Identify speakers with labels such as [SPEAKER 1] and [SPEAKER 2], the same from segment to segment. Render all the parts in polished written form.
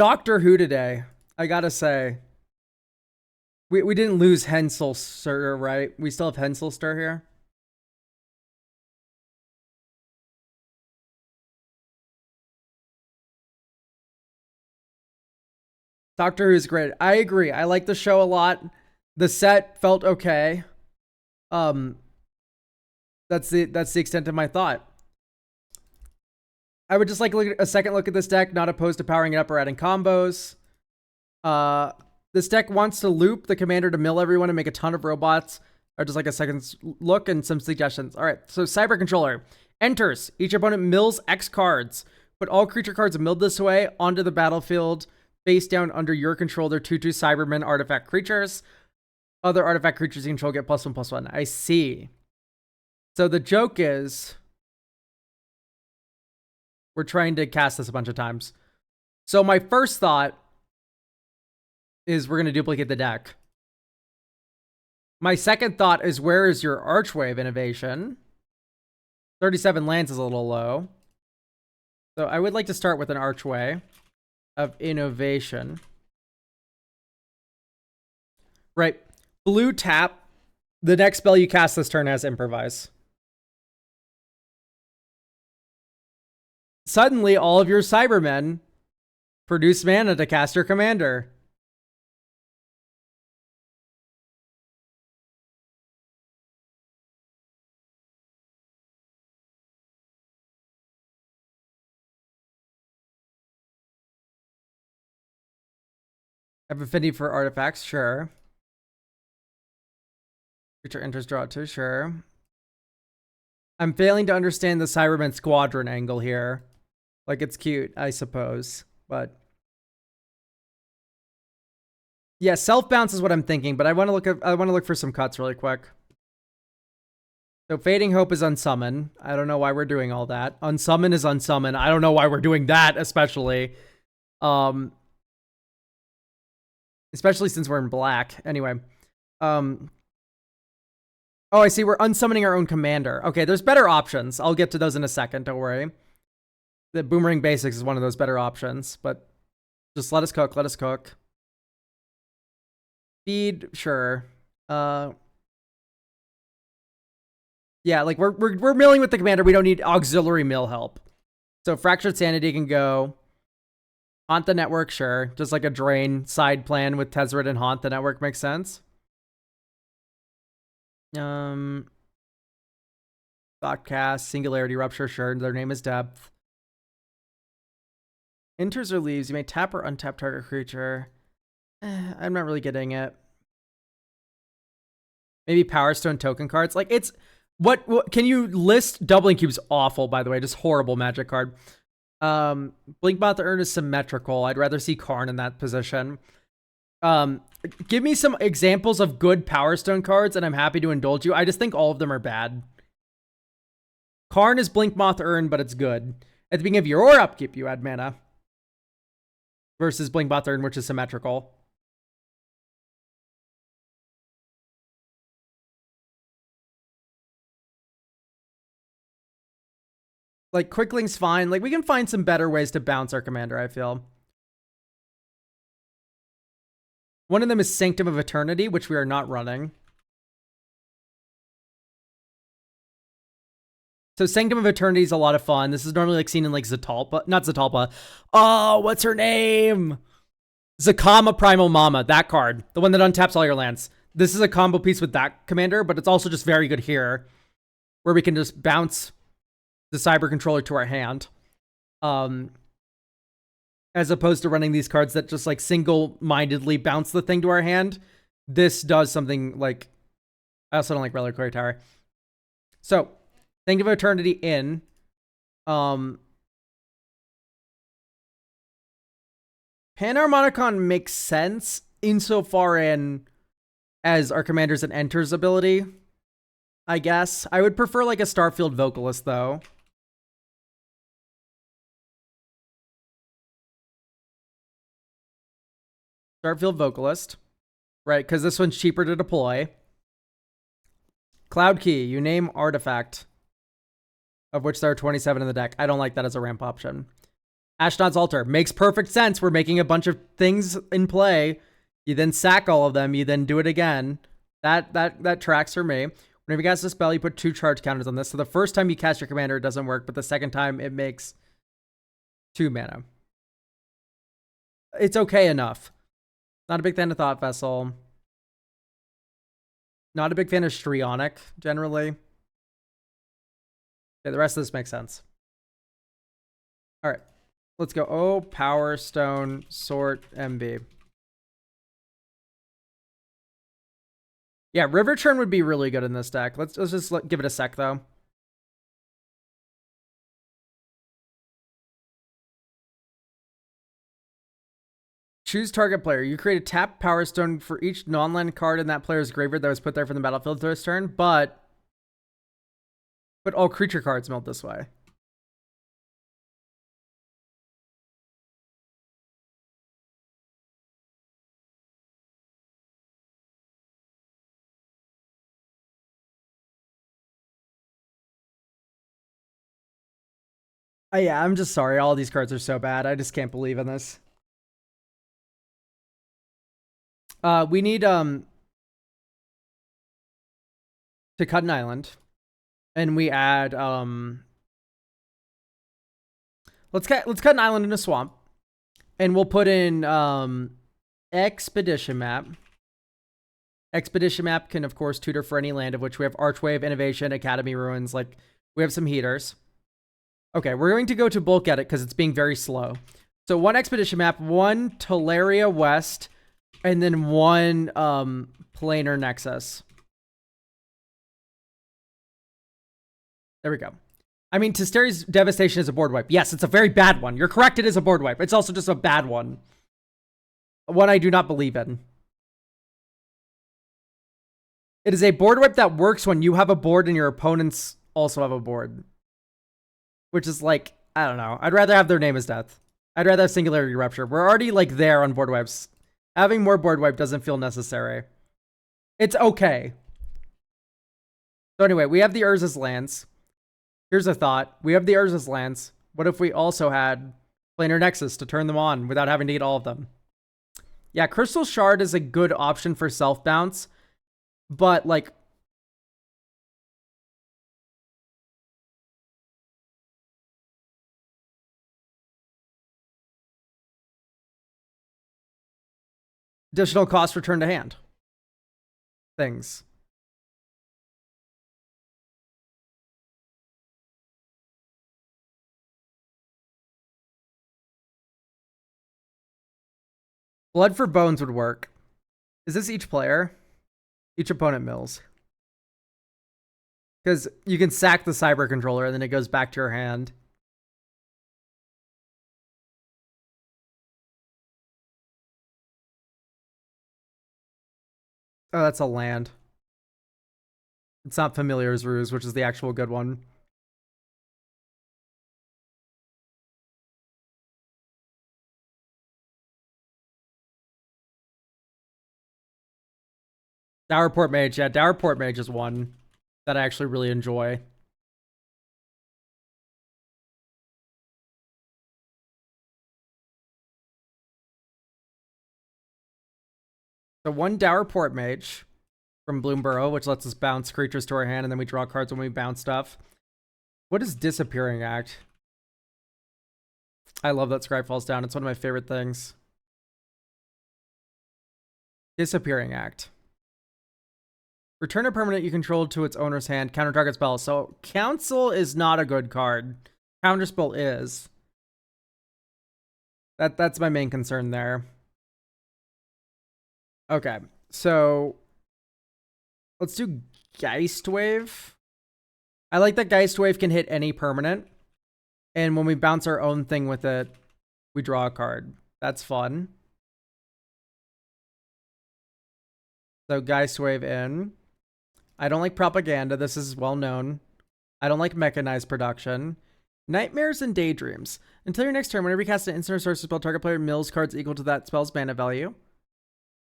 [SPEAKER 1] Doctor Who today. I gotta say. We didn't lose Henselster, right? We still have Henselster here. Doctor Who's great. I agree. I like the show a lot. The set felt okay. Um, that's the extent of my thought. I would just like a second look at this deck, not opposed to powering it up or adding combos. This deck wants to loop the commander to mill everyone and make a ton of robots. Or just like a second look and some suggestions. All right, so Cyber Controller enters. Each opponent mills X cards. Put all creature cards milled this way onto the battlefield, face down under your control. They're 2/2 Cybermen artifact creatures. Other artifact creatures you control get +1/+1. I see. So the joke is we're trying to cast this a bunch of times. So my first thought is we're going to duplicate the deck. My second thought is, where is your Archway of Innovation? 37 lands is a little low. So I would like to start with an Archway of Innovation. Right. Blue tap. The next spell you cast this turn has Improvise. Suddenly, all of your Cybermen produce mana to cast your commander. I have affinity for artifacts, sure. Creature enters, draw 2, sure. I'm failing to understand the Cybermen Squadron angle here. Like, it's cute, I suppose, but yeah, self bounce is what I'm thinking. But I want to look for some cuts really quick. So Fading Hope is unsummon. I don't know why we're doing all that. Unsummon is unsummon. I don't know why we're doing that, especially since we're in black. Anyway, oh, I see. We're unsummoning our own commander. Okay, there's better options. I'll get to those in a second. Don't worry. The Boomerang Basics is one of those better options, but just let us cook. Let us cook. Feed, sure. Yeah, like we're milling with the commander. We don't need auxiliary mill help. So Fractured Sanity can go. Haunt the Network, sure. Just like a drain side plan with Tezzeret and Haunt the Network makes sense. Thoughtcast, Singularity Rupture, sure. Their name is Depth. Enters or leaves. You may tap or untap target creature. I'm not really getting it. Maybe Power Stone token cards. Like, it's what can you list? Doubling Cube's awful, by the way. Just horrible Magic card. Blinkbot the Urn is symmetrical. I'd rather see Karn in that position. Give me some examples of good Power Stone cards, and I'm happy to indulge you. I just think all of them are bad. Karn is Blinkmoth Urn, but it's good. At the beginning of your upkeep, you add mana. Versus Blinkmoth Urn, which is symmetrical. Like, Quickling's fine. Like, we can find some better ways to bounce our commander, I feel. One of them is Sanctum of Eternity, which we are not running. So Sanctum of Eternity is a lot of fun. This is normally like seen in like Zatalpa. Not Zatalpa. Oh, what's her name? Zakama Primal Mama. That card. The one that untaps all your lands. This is a combo piece with that commander, but it's also just very good here. Where we can just bounce the Cyber Controller to our hand. As opposed to running these cards that just like single-mindedly bounce the thing to our hand. This does something like... I also don't like Reliquary Tower. So, Think of Eternity in. Panharmonicon makes sense insofar in as our commander's an enters ability, I guess. I would prefer like a Starfield Vocalist, though. Starfield Vocalist. Right, because this one's cheaper to deploy. Cloud Key, you name artifact. Of which there are 27 in the deck. I don't like that as a ramp option. Ashnod's Altar makes perfect sense. We're making a bunch of things in play. You then sack all of them. You then do it again. That tracks for me. Whenever you cast a spell, you put 2 charge counters on this. So the first time you cast your commander, it doesn't work, but the second time it makes 2 mana. It's okay enough. Not a big fan of Thought Vessel. Not a big fan of Strionic, generally. Okay, the rest of this makes sense. All right. Let's go. Oh, Power Stone, Sort, MB. Yeah, River Churn would be really good in this deck. Let's just give it a sec, though. Choose target player. You create a tap Power Stone for each non-land card in that player's graveyard that was put there from the battlefield this turn, but all creature cards melt this way. Yeah, I'm just sorry. All these cards are so bad. I just can't believe in this. We need to cut an island, and we add let's cut an island in a swamp, and we'll put in Expedition Map. Expedition Map can of course tutor for any land, of which we have Archwave, Innovation, Academy Ruins. Like, we have some heaters. Okay, we're going to go to bulk edit because it's being very slow. So 1 Expedition Map, 1 Teleria West, and then 1 Planar Nexus. There we go. I mean, Testeri's Devastation is a board wipe. Yes, it's a very bad one. You're correct, it is a board wipe. It's also just a bad one. One I do not believe in. It is a board wipe that works when you have a board and your opponents also have a board. Which is like, I don't know. I'd rather have their name as death. I'd rather have Singularity Rupture. We're already like there on board wipes. Having more board wipe doesn't feel necessary. It's okay. So anyway, we have the Urza's lands. Here's a thought. We have the Urza's lands. What if we also had Planar Nexus to turn them on without having to eat all of them? Yeah, Crystal Shard is a good option for self-bounce. But like, additional cost return to hand things. Blood for Bones would work. Is this each player? Each opponent mills. Because you can sack the Cyber Controller and then it goes back to your hand. Oh, that's a land. It's not Familiar's Ruse, which is the actual good one. Dourport Mage, yeah, Dourport Mage is one that I actually really enjoy. So 1 Dourport Mage from Bloomburrow, which lets us bounce creatures to our hand, and then we draw cards when we bounce stuff. What is Disappearing Act? I love that Scribe Falls Down. It's one of my favorite things. Disappearing Act. Return a permanent you controlled to its owner's hand. Counter target spell. So Council is not a good card. Counterspell is. That's my main concern there. Okay, so let's do Geist Wave. I like that Geist Wave can hit any permanent. And when we bounce our own thing with it, we draw a card. That's fun. So Geist Wave in. I don't like Propaganda. This is well known. I don't like Mechanized Production. Nightmares and Daydreams. Until your next turn, whenever you cast an instant or sorcery spell, target player mills cards equal to that spell's mana value.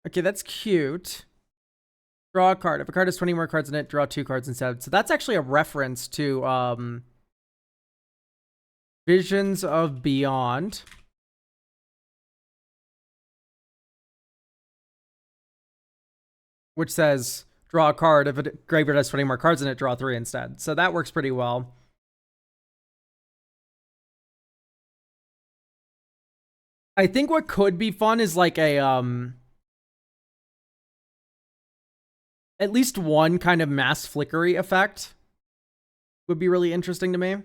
[SPEAKER 1] Okay, that's cute. Draw a card. If a card has 20 more cards in it, draw 2 cards instead. So that's actually a reference to Visions of Beyond. Which says draw a card. If a graveyard has 20 more cards in it, draw 3 instead. So that works pretty well. I think what could be fun is like a at least one kind of mass flickery effect would be really interesting to me.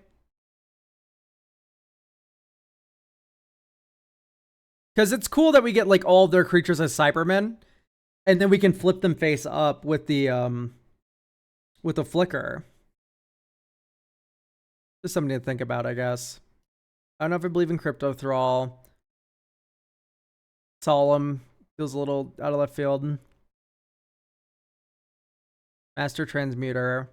[SPEAKER 1] Because it's cool that we get like all of their creatures as Cybermen, and then we can flip them face up with the flicker. Just something to think about, I guess. I don't know if I believe in Crypto Thrall. Solemn feels a little out of left field. Master Transmuter.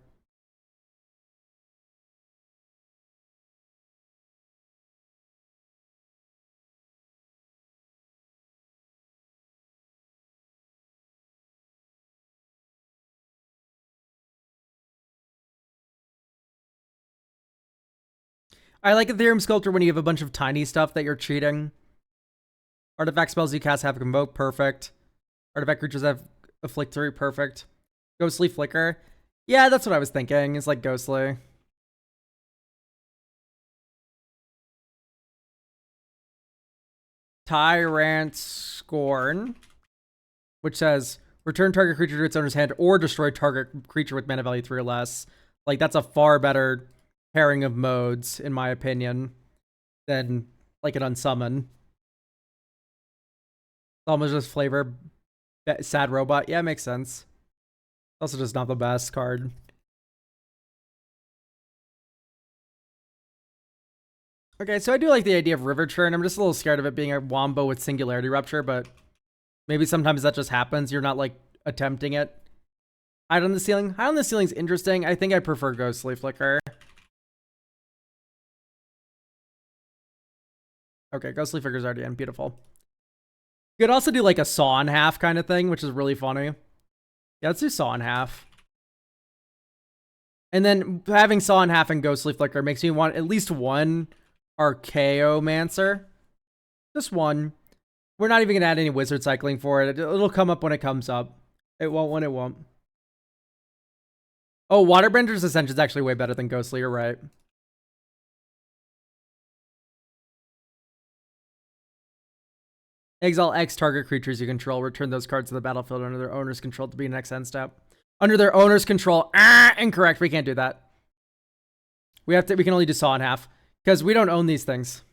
[SPEAKER 1] I like Ethereum Sculptor when you have a bunch of tiny stuff that you're cheating. Artifact spells you cast have Convoke, perfect. Artifact creatures have Afflict 3, perfect. Ghostly Flicker. Yeah, that's what I was thinking. It's like Ghostly. Tyrant Scorn, which says return target creature to its owner's hand or destroy target creature with mana value 3 or less. Like, that's a far better pairing of modes, in my opinion, than like an unsummon. Almost just flavor sad robot. Yeah, it makes sense. Also just not the best card. Okay, so I do like the idea of River Churn. I'm just a little scared of it being a wombo with Singularity Rupture, but maybe sometimes that just happens. You're not like attempting it. Hide on the Ceiling. Hide on the Ceiling's interesting. I think I prefer Ghostly Flicker. Okay, Ghostly Flicker's already in. Beautiful. You could also do like a Saw in Half kind of thing, which is really funny. Yeah, let's do Saw in Half. And then having Saw in Half and Ghostly Flicker makes me want at least one Archaeomancer. Just one. We're not even going to add any Wizard Cycling for it. It'll come up when it comes up. It won't when it won't. Oh, Waterbender's Ascension is actually way better than Ghostly. You're right. Exile X target creatures you control. Return those cards to the battlefield under their owner's control to be next end step. Under their owner's control. Incorrect. We can't do that. We can only do Saw in Half because we don't own these things.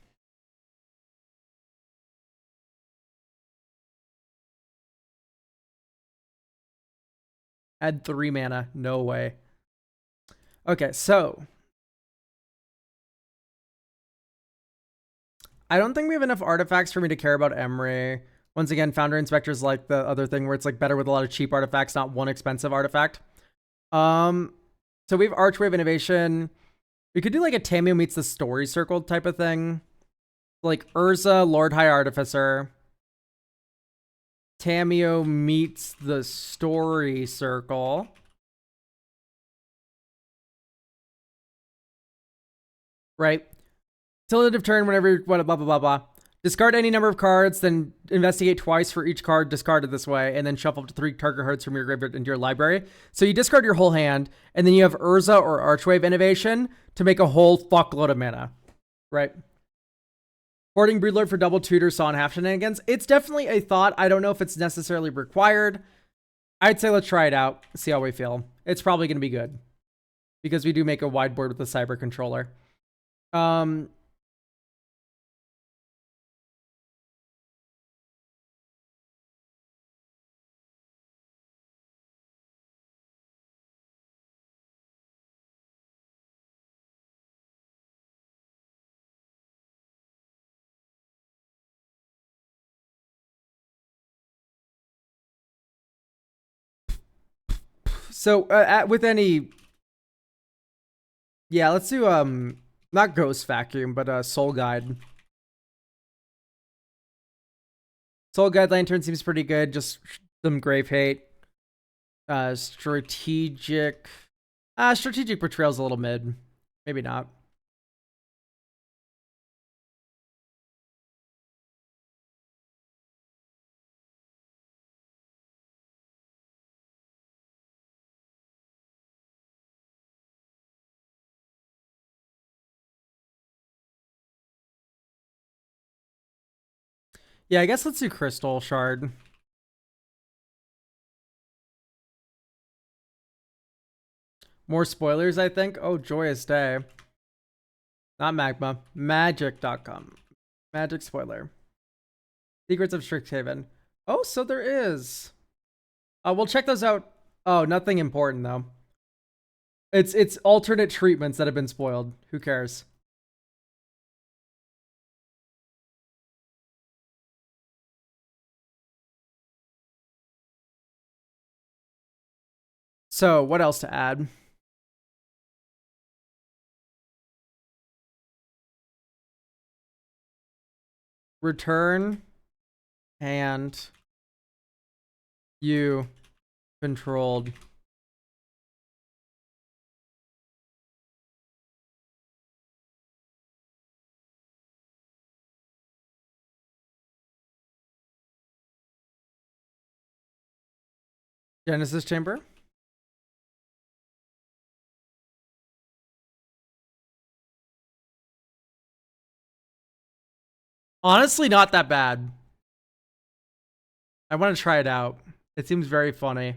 [SPEAKER 1] Add 3 mana. No way. Okay, so I don't think we have enough artifacts for me to care about Emry. Once again, Founder Inspector's like the other thing where it's like better with a lot of cheap artifacts, not one expensive artifact. So we have Archwave Innovation. We could do like a Tamio meets the Story Circle type of thing. Like Urza, Lord High Artificer. Tamio meets the Story Circle. Right? Till end of turn, whenever, blah, blah, blah, blah. Discard any number of cards, then investigate twice for each card discarded this way, and then shuffle up to 3 target cards from your graveyard into your library. So you discard your whole hand, and then you have Urza or Archwave Innovation to make a whole fuckload of mana. Right? Hoarding Broodlord for double tutors, Saw in Half shenanigans. It's definitely a thought. I don't know if it's necessarily required. I'd say let's try it out, see how we feel. It's probably going to be good. Because we do make a wide board with the Cyber Controller. So with any, yeah, let's do not Ghost Vacuum, but Soul Guide. Soul Guide Lantern seems pretty good. Just some Grave Hate. Strategic Betrayal's a little mid. Maybe not. Yeah, I guess let's do crystal shard. More spoilers, I think. Oh, joyous day. Not magma. Magic.com. Magic spoiler. Secrets of Strixhaven. Oh, so there is. We'll check those out. Oh, nothing important though. It's alternate treatments that have been spoiled. Who cares? So, what else to add? Return and you controlled. Genesis chamber. Honestly, not that bad. I want to try it out. It seems very funny.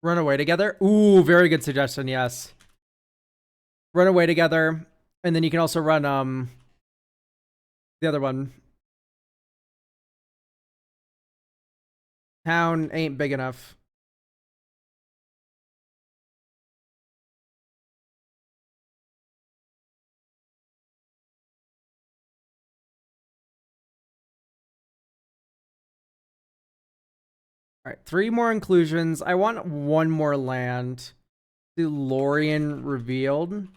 [SPEAKER 1] Run away together. Ooh, very good suggestion. Yes. Run away together. And then you can also run the other one. Town ain't big enough. All right, 3 more inclusions. I want 1 more land. The Lorien revealed.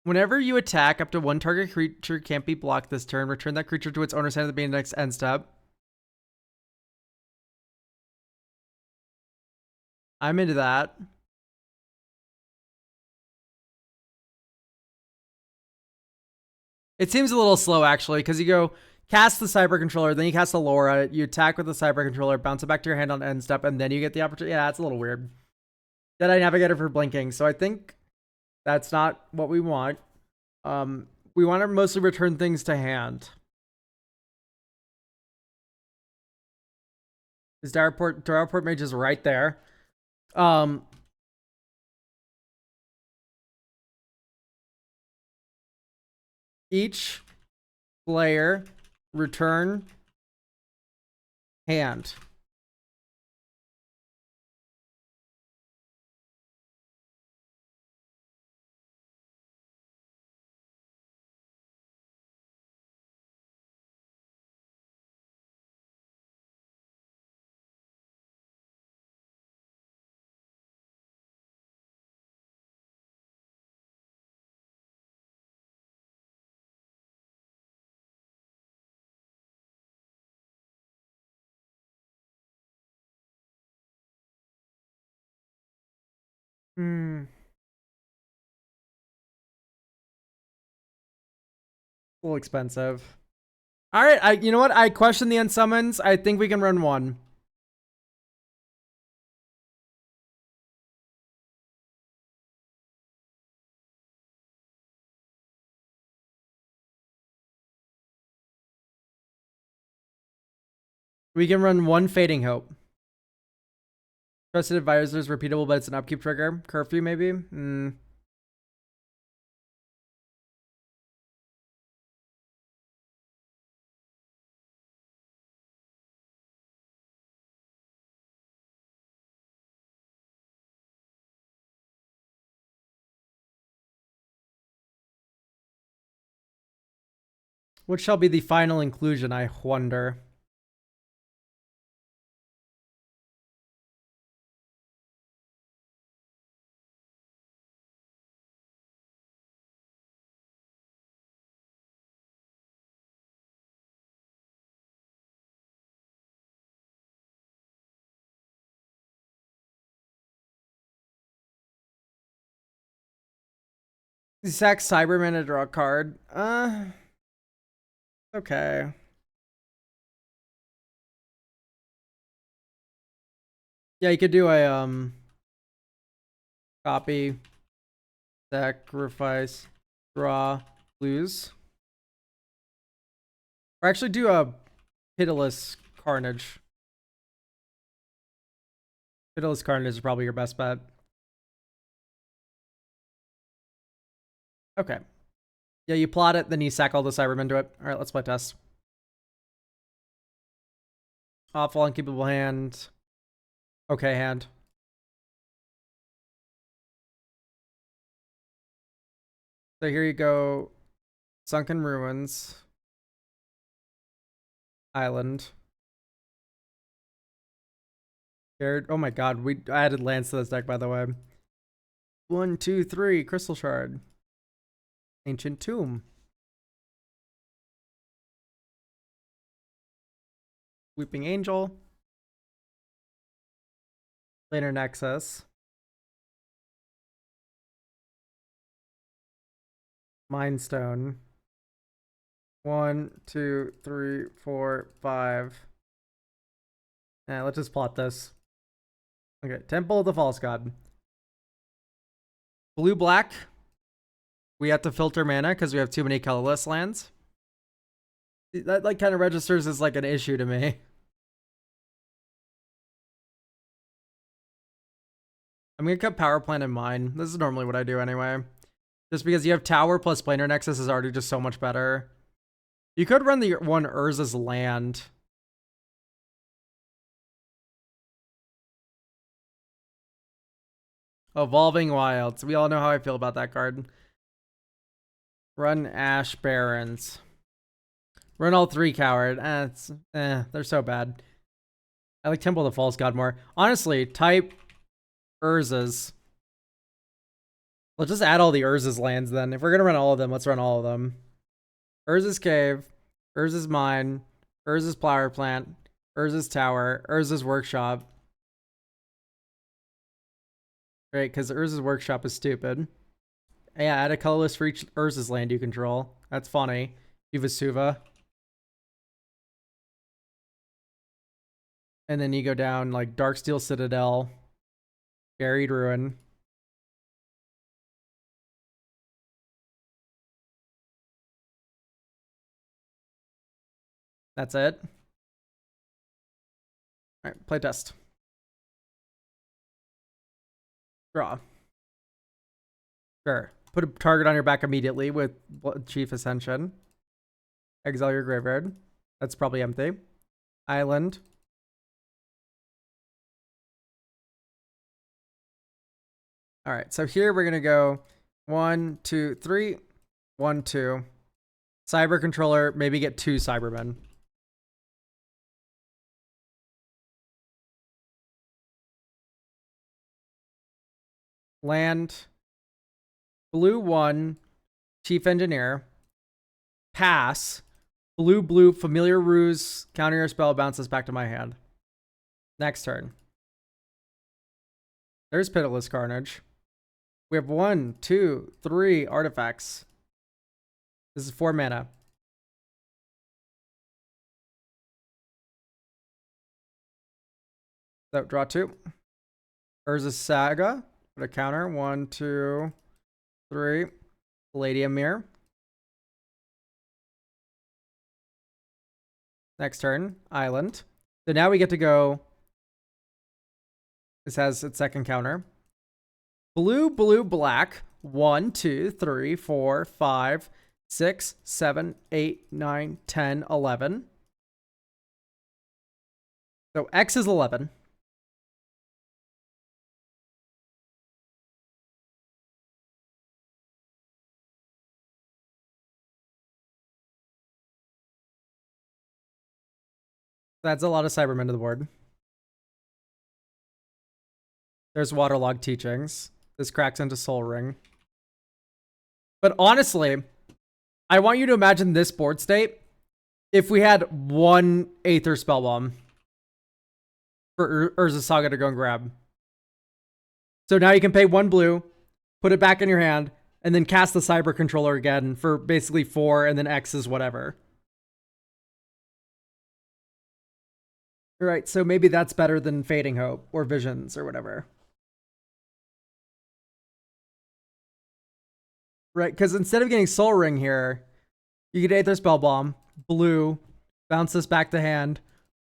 [SPEAKER 1] Whenever you attack, up to 1 target creature can't be blocked this turn. Return that creature to its owner's hand at the beginning of the next end step. I'm into that. It seems a little slow, actually, because you go cast the Cyber Controller, then you cast the lore at it, you attack with the Cyber Controller, bounce it back to your hand on end step, and then you get the opportunity. Yeah, that's a little weird. Deadeye Navigator for blinking, so I think that's not what we want. We want to mostly return things to hand. Is Direport Mage is right there. Each player return hand. A little expensive. All right, you know what? I question the unsummons. I think we can run 1. We can run 1 Fading Hope. Trusted Advisors repeatable, but it's an upkeep trigger. Curfew, maybe? What shall be the final inclusion, I wonder? You sack Cyberman to draw a card. Okay. Yeah, you could do a copy, sacrifice, draw, lose. Or actually do a Pitiless Carnage. Pitiless Carnage is probably your best bet. Okay. Yeah, you plot it, then you sack all the Cybermen to it. Alright, let's play test. Awful, unkeepable hand. Okay hand. So here you go. Sunken Ruins. Island. Oh my god, I added lands to this deck, by the way. 1, 2, 3, Crystal Shard. Ancient Tomb. Weeping Angel. Planar Nexus. Mind Stone. 1, 2, 3, 4, 5. Let's just plot this. Okay, Temple of the False God. Blue black. We have to filter mana because we have too many colorless lands. That like kind of registers as like an issue to me. I'm gonna cut Power Plant in mine. This is normally what I do anyway. Just because you have Tower plus Planar Nexus is already just so much better. You could run the one Urza's land. Evolving Wilds. We all know how I feel about that card. Run Ash Barrens. Run all 3 Coward. They're so bad. I like Temple of the False God more. Honestly, type Urza's. Let's just add all the Urza's lands then. If we're gonna run all of them, let's run all of them. Urza's Cave, Urza's Mine, Urza's Flower Plant, Urza's Tower, Urza's Workshop. Right, because Urza's Workshop is stupid. Yeah, add a colorless for each Urza's land you control. That's funny. Uvasuva. And then you go down like Darksteel Citadel, Buried Ruin. That's it. Alright, play test. Draw. Sure. Put a target on your back immediately with Chief Ascension. Exile your graveyard. That's probably empty. Island. Alright, so here we're gonna go 1, 2, 3. 1, 2. Cyber Controller, maybe get 2 Cybermen. Land. Blue 1. Chief Engineer. Pass. Blue, blue, Familiar Ruse. Counter your spell, bounces back to my hand. Next turn. There's Pitiless Carnage. We have 1, 2, 3 artifacts. This is 4 mana. So draw 2. Urza's Saga. Put a counter. 1, 2, 3. Palladium Mirror. Next turn, Island. So now we get to go. This has its second counter. Blue, blue, black. 1, 2, 3, 4, 5, 6, 7, 8, 9, 10, 11. So X is 11. That's a lot of Cybermen to the board. There's Waterlogged Teachings. This cracks into Soul Ring. But honestly, I want you to imagine this board state if we had 1 Aether Spellbomb for Urza Saga to go and grab. So now you can pay 1 blue, put it back in your hand, and then cast the cyber controller again for basically 4, and then X is whatever. Right, so maybe that's better than Fading Hope or Visions or whatever. Right, because instead of getting Soul Ring here, you get Aether Spellbomb, blue, bounce this back to hand,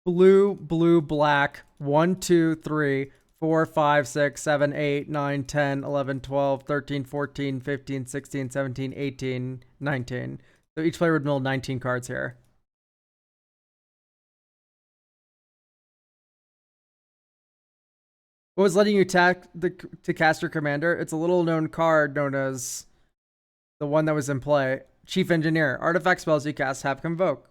[SPEAKER 1] blue, blue, black, 1, 2, 3, 4, 5, 6, 7, 8, 9, 10, 11, 12, 13, 14, 15, 16, 17, 18, 19. So each player would mill 19 cards here. What was letting you to cast your commander? It's a little known card known as the one that was in play. Chief Engineer. Artifact spells you cast have convoke.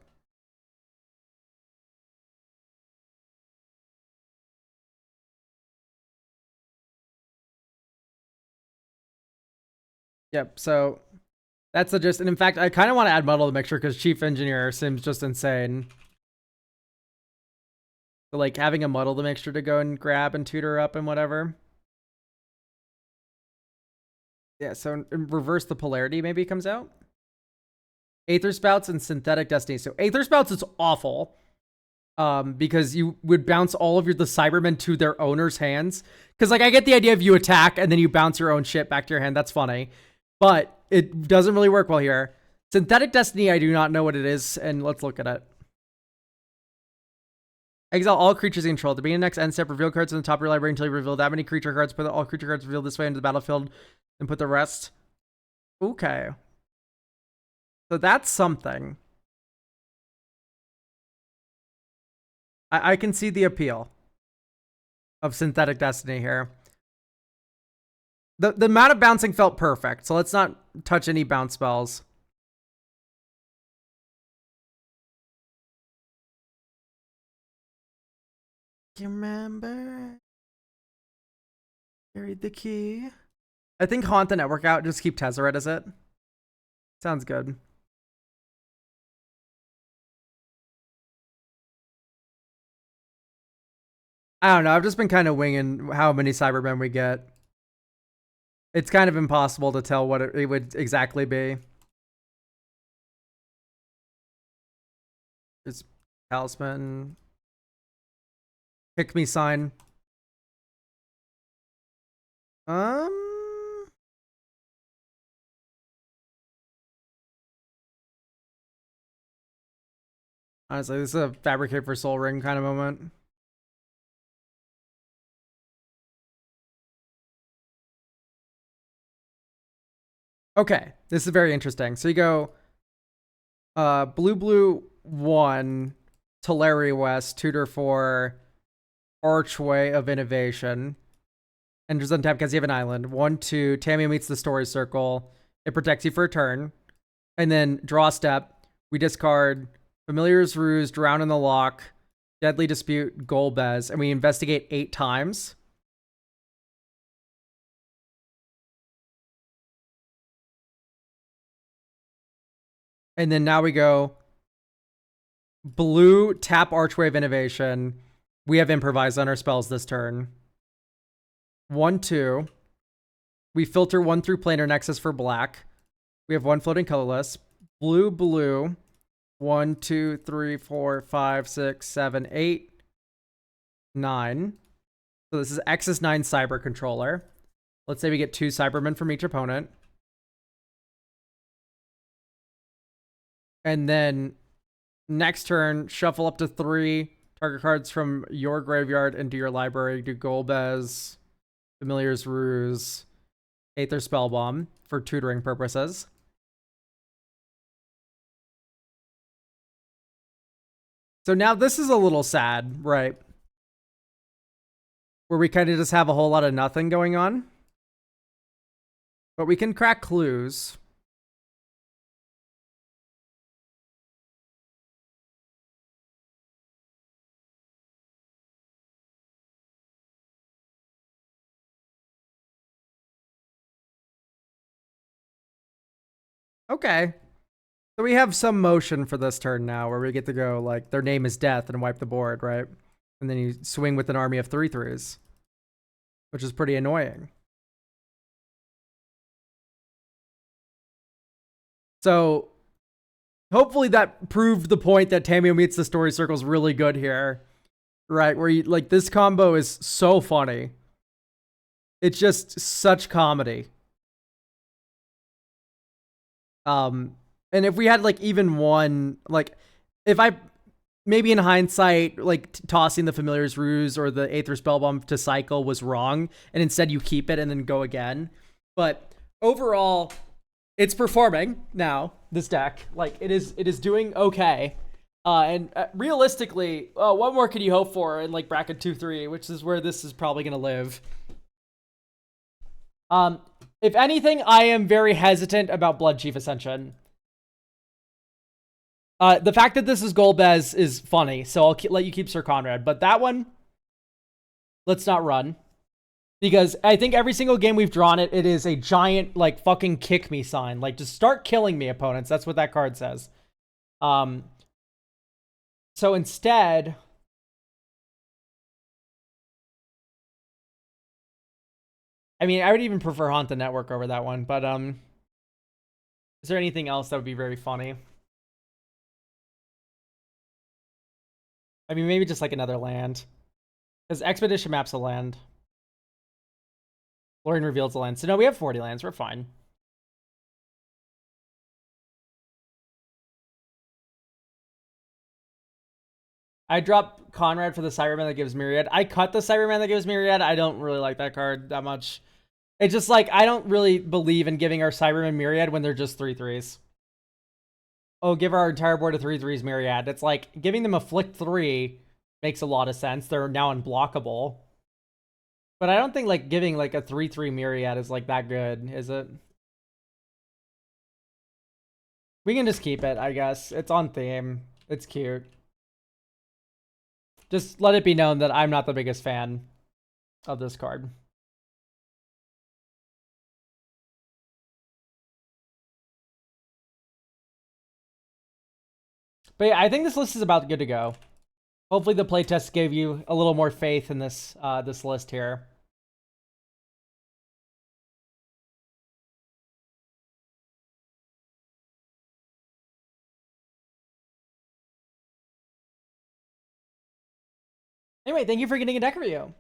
[SPEAKER 1] Yep, so that's the gist. And in fact, I kind of want to add Muddle to the mixture because Chief Engineer seems just insane. So like having a Muddle the mixture to go and grab and tutor up and whatever. Yeah, so in reverse the polarity maybe comes out. Aether Spouts and Synthetic Destiny. So Aether Spouts is awful. Because you would bounce all of the Cybermen to their owner's hands. Because like I get the idea of you attack and then you bounce your own shit back to your hand. That's funny. But it doesn't really work well here. Synthetic Destiny, I do not know what it is, and let's look at it. Exile all creatures you control. To begin the next end step, reveal cards in the top of your library until you reveal that many creature cards. Put all creature cards revealed this way into the battlefield and put the rest. Okay. So that's something. I can see the appeal of Synthetic Destiny here. The amount of bouncing felt perfect, so let's not touch any bounce spells. Do you remember? Carried the key. I think haunt the network out. Just keep Tezzeret as it. Sounds good. I don't know. I've just been kind of winging how many Cybermen we get. It's kind of impossible to tell what it would exactly be. It's Talisman. Pick me sign. Honestly, this is a Fabricate for Soul Ring kind of moment. Okay, this is very interesting. So you go blue, blue, 1, Tulare West, tutor for Archway of Innovation. Enters untap because you have an island. 1, 2, Tammy meets the story circle. It protects you for a turn. And then draw a step. We discard Familiar's Ruse, Drown in the Lock, Deadly Dispute, Golbez, and we investigate 8 times. And then now we go blue, tap Archway of Innovation. We have Improvise on our spells this turn. 1, 2. We filter 1 through Planar Nexus for black. We have 1 floating colorless. Blue, blue. 1, 2, 3, 4, 5, 6, 7, 8, 9. So this is X's 9 Cyber Controller. Let's say we get 2 Cybermen from each opponent. And then next turn, shuffle up to 3 target cards from your graveyard into your library. Do Golbez, Familiar's Ruse, Aether Spellbomb for tutoring purposes. So now this is a little sad, right? Where we kind of just have a whole lot of nothing going on. But we can crack clues. Okay. So we have some motion for this turn now where we get to go like their name is death and wipe the board, right? And then you swing with an army of 3/3s, which is pretty annoying. So hopefully that proved the point that Tamio meets the story circle is really good here, right? Where you like this combo is so funny. It's just such comedy. And if we had like even one, like if I maybe in hindsight, like tossing the Familiar's Ruse or the Aether Spellbomb to cycle was wrong, and instead you keep it and then go again. But overall, it's performing now. This deck, like it is doing okay. And realistically, what more could you hope for in like bracket 2-3, which is where this is probably gonna live. If anything, I am very hesitant about Blood Chief Ascension. The fact that this is Golbez is funny, so I'll let you keep Sir Conrad. But that one, let's not run. Because I think every single game we've drawn it is a giant, like, fucking kick me sign. Like, just start killing me, opponents. That's what that card says. So instead... I mean, I would even prefer Haunt the Network over that one, but, is there anything else that would be very funny? I mean, maybe just, like, another land. Because Expedition map's a land. Lorien reveals the land. So, no, we have 40 lands. We're fine. I drop Conrad for the Cyberman that gives Myriad. I cut the Cyberman that gives Myriad. I don't really like that card that much. It's just like, I don't really believe in giving our Cyberman Myriad when they're just 3/3s. Oh, give our entire board a 3/3s Myriad. It's like, giving them a Flick 3 makes a lot of sense. They're now unblockable. But I don't think, like, giving, like, a 3/3 Myriad is, like, that good, is it? We can just keep it, I guess. It's on theme. It's cute. Just let it be known that I'm not the biggest fan of this card. But yeah, I think this list is about good to go. Hopefully the playtest gave you a little more faith in this this list here. Anyway, thank you for getting a deck review.